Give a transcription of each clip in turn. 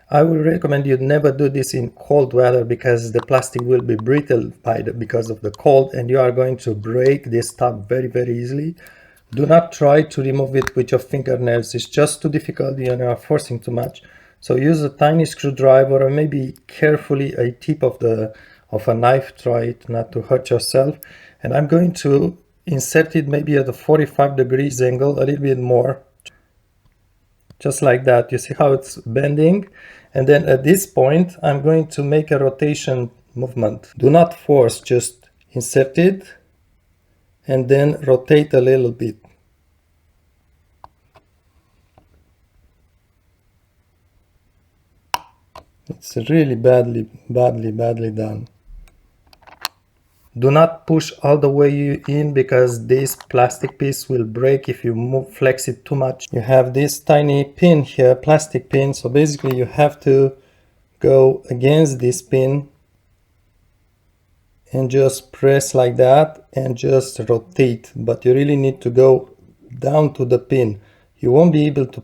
I would recommend you never do this in cold weather because the plastic will be brittle because of the cold, and you are going to break this tab very easily. Do not try to remove it with your fingernails. It's just too difficult. You are forcing too much. So use a tiny screwdriver, or maybe carefully a tip of a knife. Try it not to hurt yourself. And I'm going to insert it maybe at a 45 degrees angle, a little bit more, just like that. You see how it's bending? And then at this point, I'm going to make a rotation movement. Do not force, just insert it and then rotate a little bit. It's really badly done. Do not push all the way in because this plastic piece will break if you flex it too much. You have this tiny pin here, plastic pin, so basically you have to go against this pin and just press like that and just rotate, but you really need to go down to the pin. You won't be able to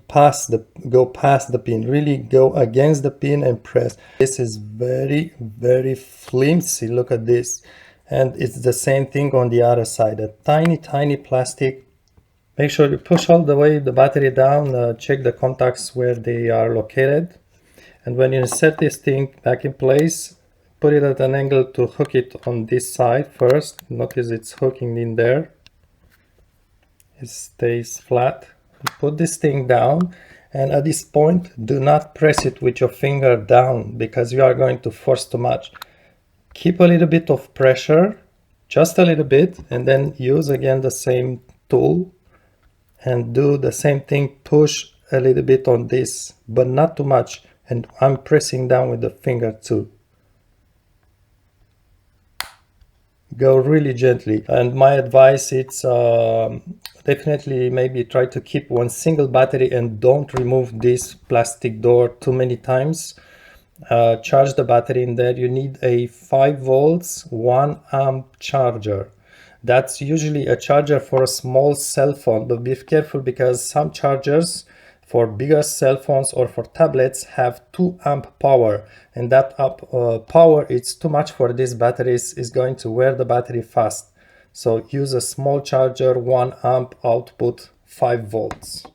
go past the pin. Really go against the pin and press. This is very flimsy. Look at this. And it's the same thing on the other side. A tiny plastic. Make sure you push all the way the battery down. Check the contacts where they are located. And when you insert this thing back in place, put it at an angle to hook it on this side first. Notice it's hooking in there. It stays flat. Put this thing down, and at this point do not press it with your finger down because you are going to force too much. Keep a little bit of pressure, just a little bit, and then use again the same tool and do the same thing. Push a little bit on this, but not too much, and I'm pressing down with the finger too. Go really gently, and my advice, it's definitely maybe try to keep one single battery and don't remove this plastic door too many times. Charge the battery in there. You need a 5 volts 1 amp charger. That's usually a charger for a small cell phone, but be careful because some chargers for bigger cell phones or for tablets have 2 amp power, and that power, it's too much for these batteries, is going to wear the battery fast. So use a small charger, 1 amp output, 5 volts.